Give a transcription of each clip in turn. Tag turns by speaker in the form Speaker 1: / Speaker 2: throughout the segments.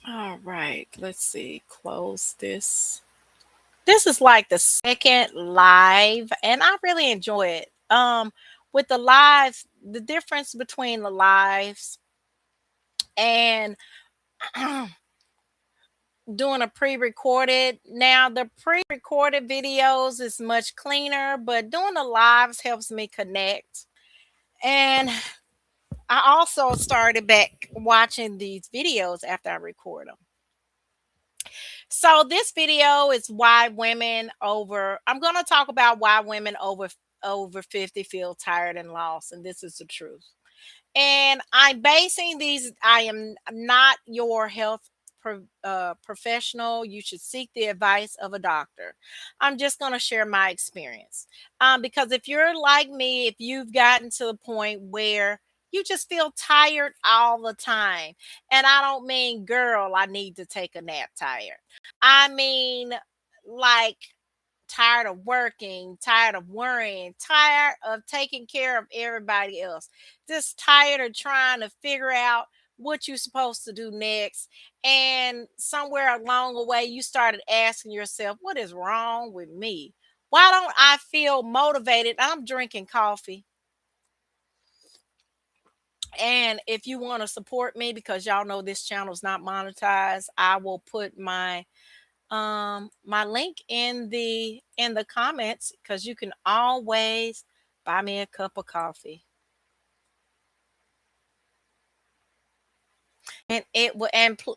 Speaker 1: All right, let's see. Close this. This is like the second live, and I really enjoy it. With the lives, the difference between the lives and doing a pre-recorded. Now, the pre-recorded videos is much cleaner, but doing the lives helps me connect. And I also started back watching these videos after I record them. So this video is why women over I'm going to talk about why women over 50 feel tired and lost, and this is the truth. And I'm basing these, I am not your health professional. You should seek the advice of a doctor. I'm just going to share my experience. Because if you're like me, if you've gotten to the point where you just feel tired all the time, and I don't mean, girl, I need to take a nap tired. I mean, like, tired of working, tired of worrying, tired of taking care of everybody else, just tired of trying to figure out what you're supposed to do next. And somewhere along the way, you started asking yourself, what is wrong with me? Why don't I feel motivated? I'm drinking coffee. And if you want to support me, because y'all know this channel is not monetized, I will put my link in the comments, because you can always buy me a cup of coffee. And it will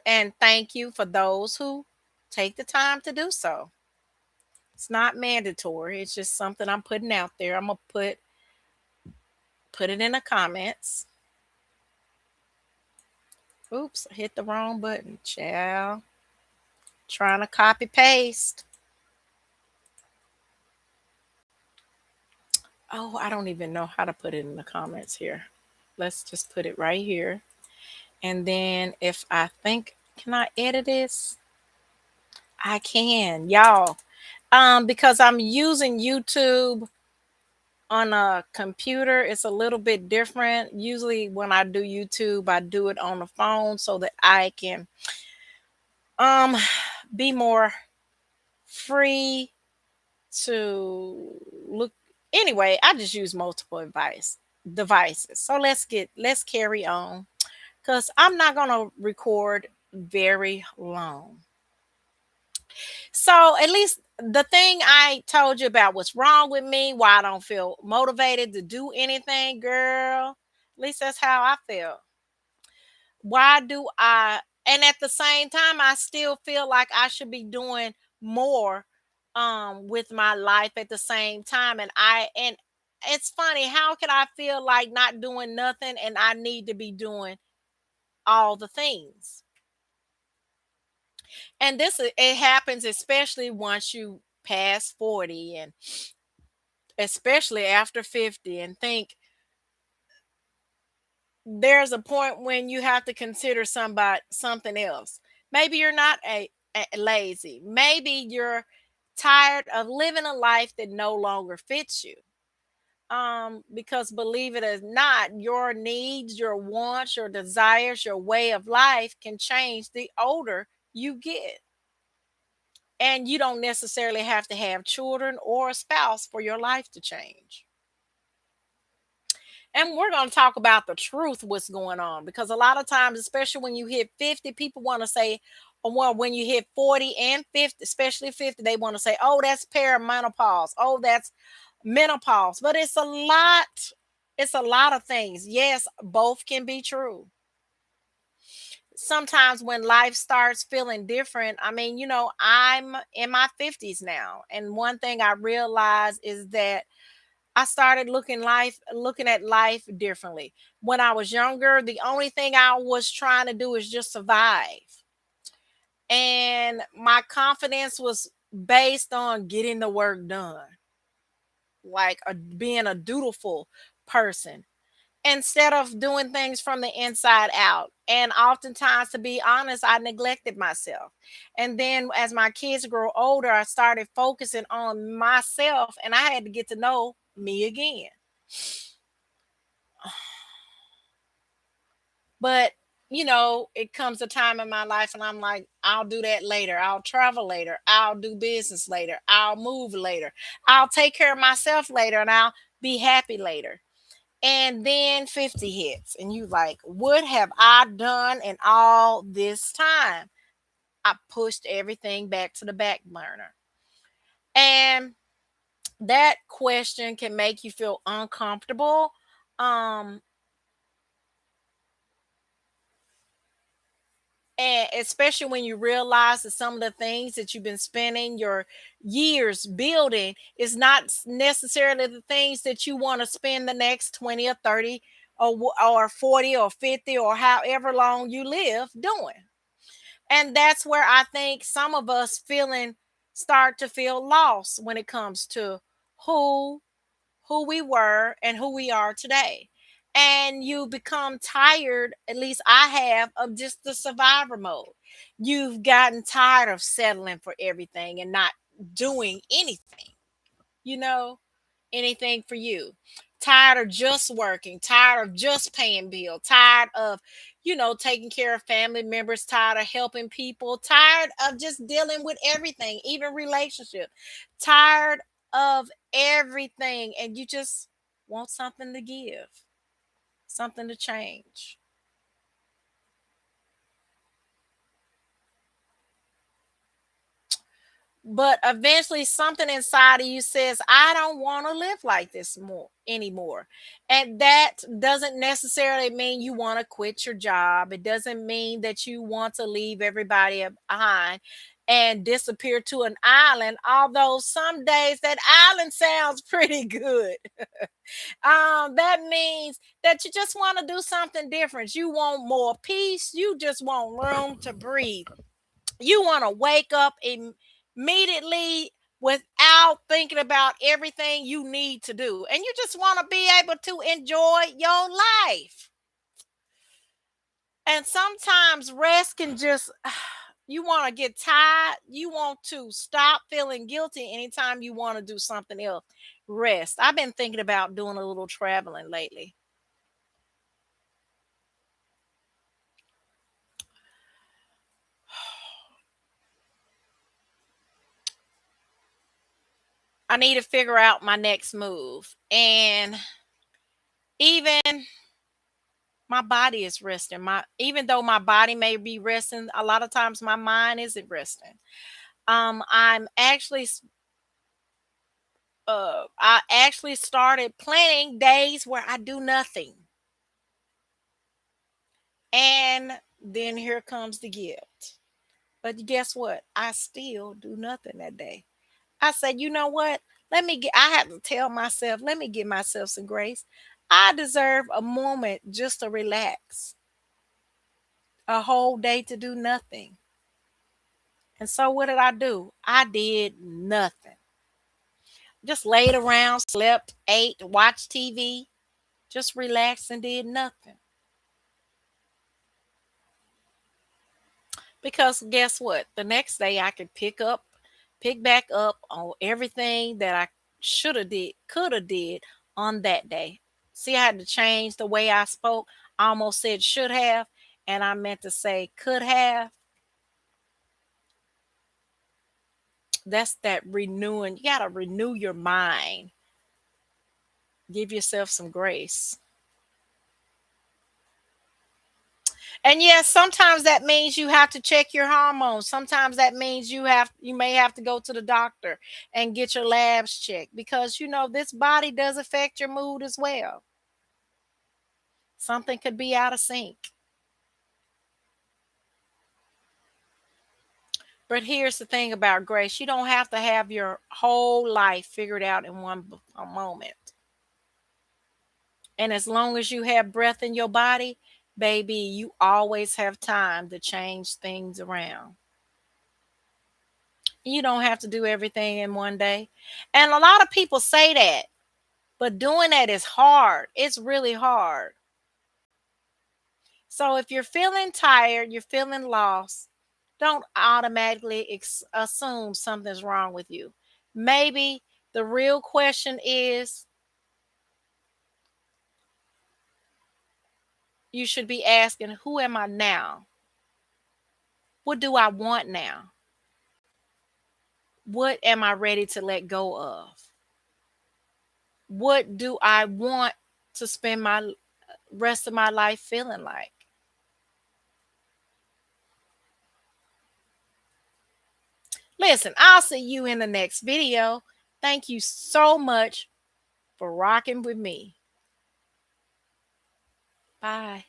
Speaker 1: and thank you for those who take the time to do so. It's not mandatory, it's just something I'm putting out there. I'm gonna put it in the comments. Oops, I hit the wrong button, child. Trying to copy paste. Oh, I don't even know how to put it in the comments here. Let's just put it right here. And then if I think, can I edit this? I can, y'all. Because I'm using YouTube on a computer, it's a little bit different. Usually when I do YouTube, I do it on the phone so that I can um be more free to look. Anyway, I just use multiple devices. So let's carry on, because I'm not gonna record very long. So at least the thing I told you about what's wrong with me, why I don't feel motivated to do anything, girl. At least that's how I feel. Why do I and at the same time I still feel like I should be doing more with my life at the same time. And it's funny, how can I feel like not doing nothing and I need to be doing all the things? And it happens especially once you pass 40, and especially after 50, and think there's a point when you have to consider something else. Maybe you're not lazy. Maybe you're tired of living a life that no longer fits you. Because believe it or not, your needs, your wants, your desires, your way of life can change the older you get. And you don't necessarily have to have children or a spouse for your life to change. And we're going to talk about the truth, what's going on, because a lot of times, especially when you hit 50, people want to say, or well, when you hit 40 and 50, especially 50, they want to say, oh, that's perimenopause. Oh, that's menopause. But it's a lot. It's a lot of things. Yes, both can be true. Sometimes when life starts feeling different, I mean, I'm in my 50s now. And one thing I realized is that I started looking at life differently. When I was younger, the only thing I was trying to do is just survive. And my confidence was based on getting the work done, like being a dutiful person instead of doing things from the inside out. And oftentimes, to be honest, I neglected myself. And then as my kids grow older, I started focusing on myself, and I had to get to know me again. But it comes a time in my life and I'm like, I'll do that later. I'll travel later. I'll do business later. I'll move later. I'll take care of myself later and I'll be happy later. And then 50 hits and you like, what have I done in all this time? I pushed everything back to the back burner. And that question can make you feel uncomfortable. Um, and especially when you realize that some of the things that you've been spending your years building is not necessarily the things that you want to spend the next 20 or 30 or 40 or 50 or however long you live doing. And that's where I think some of us feeling start to feel lost when it comes to who who we were and who we are today. And you become tired, at least I have, of just the survivor mode. You've gotten tired of settling for everything and not doing anything, you know, anything for you. Tired of just working, tired of just paying bills, tired of, taking care of family members, tired of helping people, tired of just dealing with everything, even relationship, tired of everything. And you just want something to give, something to change. But eventually something inside of you says, I don't want to live like this more anymore. And that doesn't necessarily mean you want to quit your job. It doesn't mean that you want to leave everybody behind and disappear to an island, although some days that island sounds pretty good. That means that you just want to do something different. You want more peace, you just want room to breathe. You want to wake up immediately without thinking about everything you need to do. And you just want to be able to enjoy your life. And sometimes rest can just, you want to get tired. You want to stop feeling guilty anytime you want to do something else. Rest. I've been thinking about doing a little traveling lately. I need to figure out my next move. And even my body is resting. My Even though my body may be resting, a lot of times my mind isn't resting. I'm actually I actually started planning days where I do nothing. And then here comes the guilt. But guess what? I still do nothing that day. I said, you know what? I have to tell myself, let me give myself some grace. I deserve a moment just to relax, a whole day to do nothing. And so what did I do? I did nothing. Just laid around, slept, ate, watched TV, just relaxed and did nothing. Because guess what? The next day I could pick back up on everything that I should have did, could have did on that day. See, I had to change the way I spoke. I almost said should have, and I meant to say could have. That's that renewing. You got to renew your mind. Give yourself some grace. And yes, sometimes that means you have to check your hormones. Sometimes that means you may have to go to the doctor and get your labs checked because this body does affect your mood as well. Something could be out of sync. But here's the thing about grace. You don't have to have your whole life figured out in a moment. And as long as you have breath in your body, baby, you always have time to change things around. You don't have to do everything in one day. And a lot of people say that, but doing that is hard. It's really hard. So if you're feeling tired, you're feeling lost, don't automatically assume something's wrong with you. Maybe the real question is, you should be asking, who am I now? What do I want now? What am I ready to let go of? What do I want to spend my rest of my life feeling like? Listen, I'll see you in the next video. Thank you so much for rocking with me. Bye.